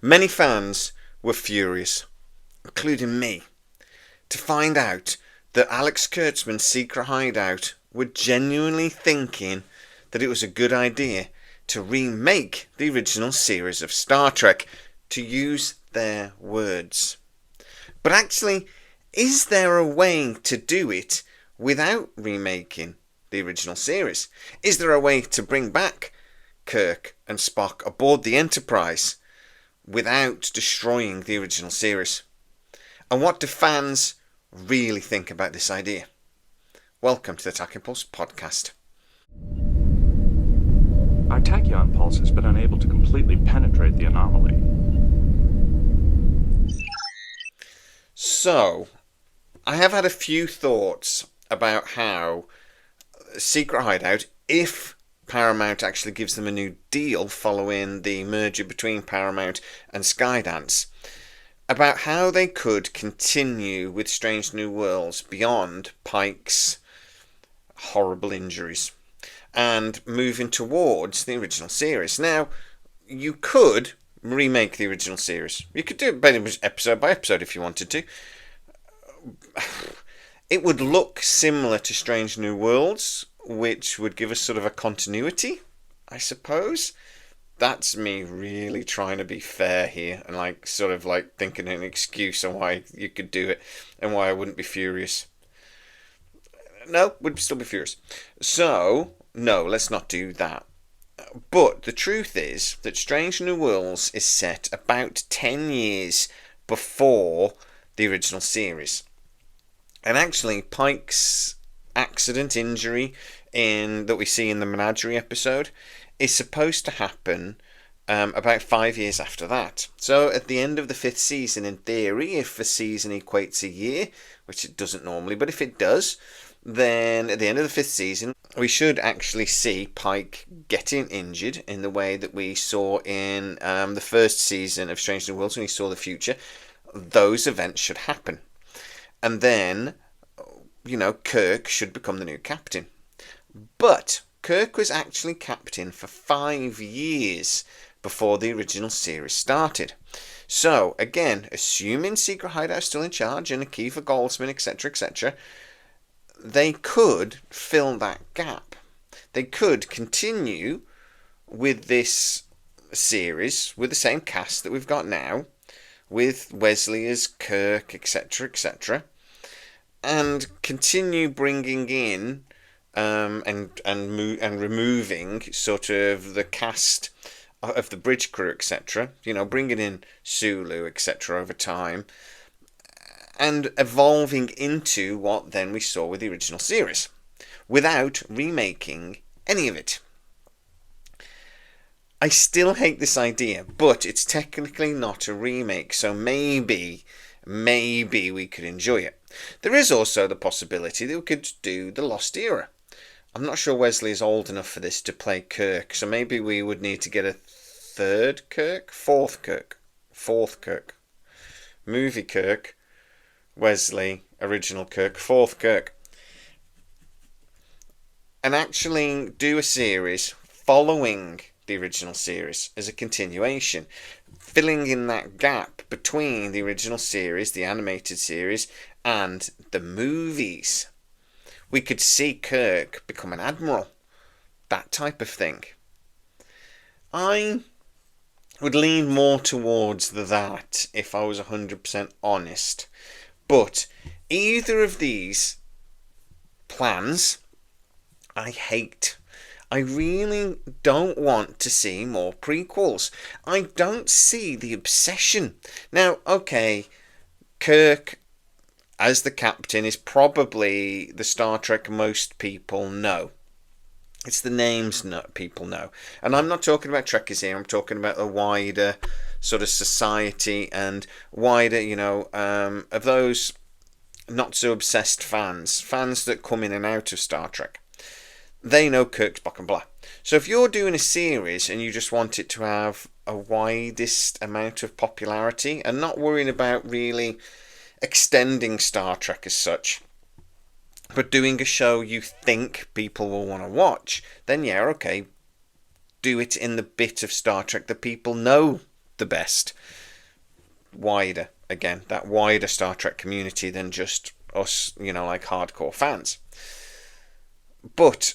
Many fans were furious, including me, to find out that Alex Kurtzman's secret hideout were genuinely thinking that it was a good idea to remake the original series of Star Trek, to use their words. But actually, is there a way to do it without remaking the original series? Is there a way to bring back Kirk and Spock aboard the Enterprise without destroying the original series? And what do fans really think about this idea? Welcome to the Tachyon Pulse podcast. Our Tachyon pulse has been unable to completely penetrate the anomaly. So, I have had a few thoughts about how Secret Hideout, if Paramount actually gives them a new deal following the merger between Paramount and Skydance, about how they could continue with Strange New Worlds beyond Pike's horrible injuries and moving towards the original series. Now, you could remake the original series. You could do it pretty much episode by episode if you wanted to. It would look similar to Strange New Worlds, which would give us sort of a continuity, I suppose. That's me really trying to be fair here and sort of thinking an excuse on why you could do it and why I wouldn't be furious. No, would still be furious. So, no, let's not do that. But the truth is that Strange New Worlds is set about 10 years before the original series. And actually, Pike's accident, injury that we see in the Menagerie episode is supposed to happen about 5 years after that. So at the end of the 5th season, in theory, if a season equates a year, which it doesn't normally, but if it does, then at the end of the 5th season, we should actually see Pike getting injured in the way that we saw in the first season of Strange New Worlds when he saw the future. Those events should happen. And then, Kirk should become the new captain. But Kirk was actually captain for 5 years before the original series started. So, again, assuming Secret Hideout is still in charge and Akiva Goldsman, etc., etc., they could fill that gap. They could continue with this series with the same cast that we've got now, with Wesley as Kirk, etc., etc., and continue bringing in and removing sort of the cast of the bridge crew, etc., bringing in Sulu, etc., over time, and evolving into what then we saw with the original series, without remaking any of it. I still hate this idea, but it's technically not a remake, so maybe we could enjoy it. There is also the possibility that we could do the Lost Era. I'm not sure Wesley is old enough for this to play Kirk, so maybe we would need to get a fourth Kirk. Movie Kirk, Wesley, original Kirk, fourth Kirk. And actually do a series following the original series as a continuation, filling in that gap between the original series, the animated series, and the movies. We could see Kirk become an admiral, that type of thing. I would lean more towards that if I was 100% honest. But either of these plans, I hate. I really don't want to see more prequels. I don't see the obsession. Now, okay, Kirk as the captain is probably the Star Trek most people know. It's the names people know. And I'm not talking about Trekkies here, I'm talking about a wider sort of society and wider, of those not so obsessed fans that come in and out of Star Trek. They know Kirk, Spock and blah. So if you're doing a series and you just want it to have a widest amount of popularity and not worrying about really extending Star Trek as such, but doing a show you think people will want to watch, then yeah, okay, do it in the bit of Star Trek that people know the best. Wider, again, that wider Star Trek community than just us, like hardcore fans. But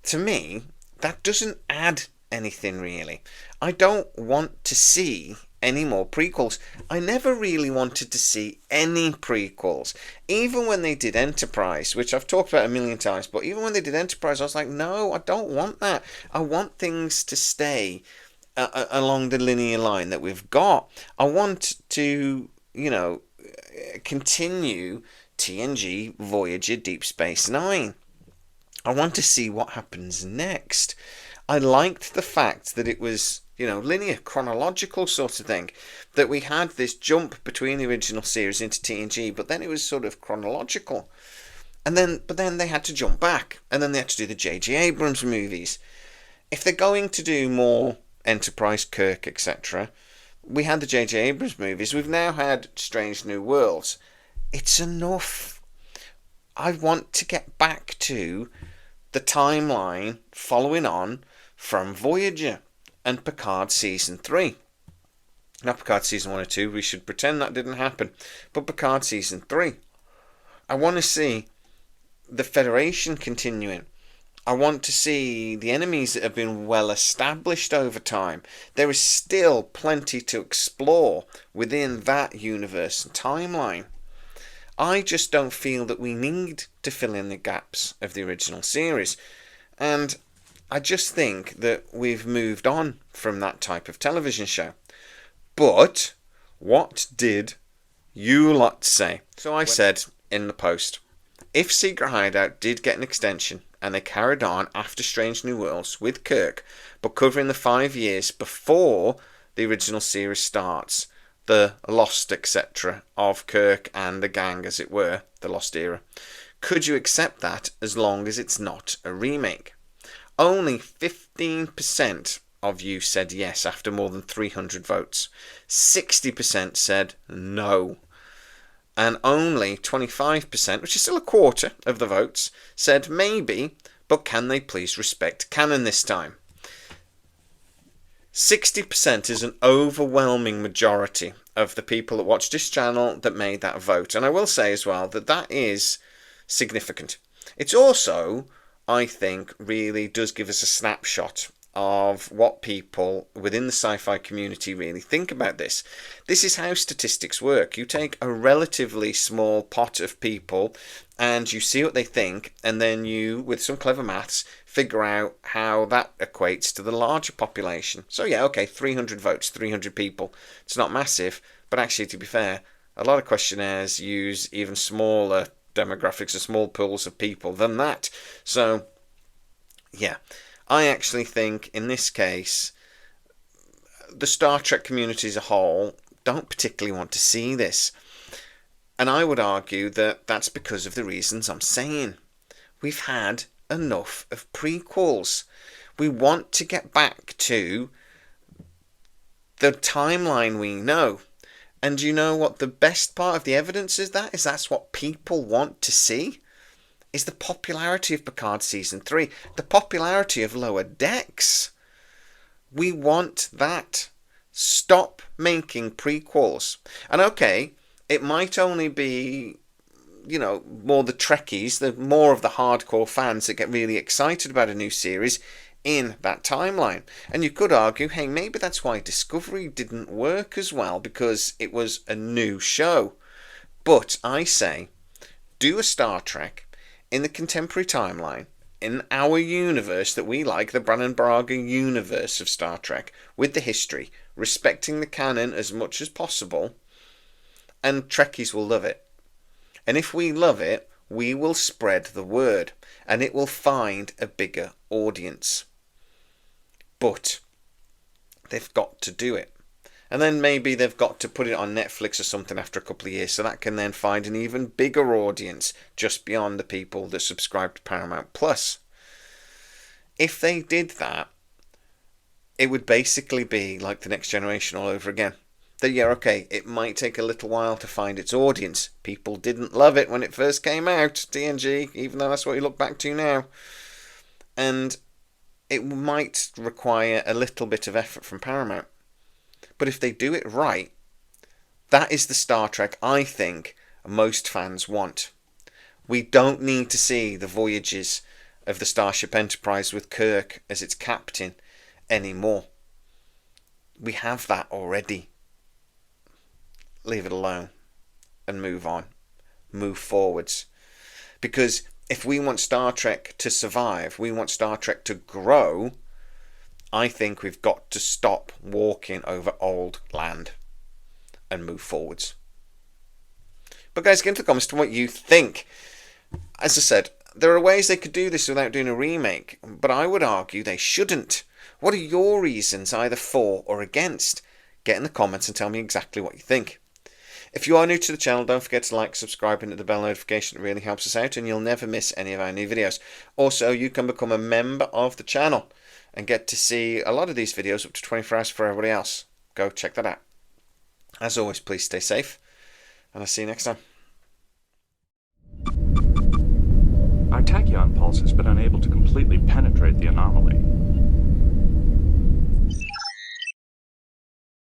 to me, that doesn't add anything really. I don't want to see any more prequels. I never really wanted to see any prequels. Even when they did Enterprise, which I've talked about a million times, but even when they did Enterprise, I was like, no, I don't want that. I want things to stay along the linear line that we've got. I want to, continue TNG, Voyager, Deep Space Nine. I want to see what happens next. I liked the fact that it was, linear, chronological sort of thing. That we had this jump between the original series into TNG, but then it was sort of chronological. But then they had to jump back, and then they had to do the J.J. Abrams movies. If they're going to do more Enterprise, Kirk, etc., we had the J.J. Abrams movies. We've now had Strange New Worlds. It's enough. I want to get back to the timeline following on from Voyager and Picard Season 3. Not Picard Season 1 or 2, we should pretend that didn't happen, but Picard Season 3. I want to see the Federation continuing. I want to see the enemies that have been well established over time. There is still plenty to explore within that universe and timeline. I just don't feel that we need to fill in the gaps of the original series. And I just think that we've moved on from that type of television show. But what did you lot say? So I said in the post, if Secret Hideout did get an extension and they carried on after Strange New Worlds with Kirk, but covering the 5 years before the original series starts, the lost etc. of Kirk and the gang, as it were, the lost era, could you accept that as long as it's not a remake? Only 15% of you said yes after more than 300 votes. 60% said no. And only 25%, which is still a quarter of the votes, said maybe, but can they please respect canon this time? 60% is an overwhelming majority of the people that watch this channel that made that vote. And I will say as well that that is significant. It's also, I think, really does give us a snapshot of what people within the sci-fi community really think about this. This is how statistics work. You take a relatively small pot of people and you see what they think, and then you, with some clever maths, figure out how that equates to the larger population. So yeah, okay, 300 votes, 300 people. It's not massive, but actually, to be fair, a lot of questionnaires use even smaller demographics or small pools of people than that. So yeah, I actually think in this case, the Star Trek community as a whole don't particularly want to see this. And I would argue that that's because of the reasons I'm saying. We've had enough of prequels. We want to get back to the timeline we know. And you know what the best part of the evidence is that? Is that's what people want to see? Is the popularity of Picard Season 3. The popularity of Lower Decks. We want that. Stop making prequels. And okay, it might only be, more the Trekkies, more of the hardcore fans that get really excited about a new series in that timeline. And you could argue, hey, maybe that's why Discovery didn't work as well, because it was a new show. But I say, do a Star Trek in the contemporary timeline, in our universe that we like, the Brannon Braga universe of Star Trek, with the history, respecting the canon as much as possible, and Trekkies will love it. And if we love it, we will spread the word, and it will find a bigger audience. But they've got to do it. And then maybe they've got to put it on Netflix or something after a couple of years, so that can then find an even bigger audience just beyond the people that subscribe to Paramount Plus. If they did that, it would basically be like The Next Generation all over again. That, yeah, okay, it might take a little while to find its audience. People didn't love it when it first came out, TNG, even though that's what you look back to now. And it might require a little bit of effort from Paramount. But if they do it right, that is the Star Trek I think most fans want. We don't need to see the voyages of the Starship Enterprise with Kirk as its captain anymore. We have that already. Leave it alone and move on. Move forwards. Because if we want Star Trek to survive, we want Star Trek to grow, I think we've got to stop walking over old land and move forwards. But guys, get into the comments to what you think. As I said, there are ways they could do this without doing a remake, but I would argue they shouldn't. What are your reasons either for or against? Get in the comments and tell me exactly what you think. If you are new to the channel, don't forget to like, subscribe and hit the bell notification. It really helps us out and you'll never miss any of our new videos. Also, you can become a member of the channel and get to see a lot of these videos up to 24 hours for everybody else. Go check that out. As always, please stay safe and I'll see you next time. Our tachyon pulse has been unable to completely penetrate the anomaly.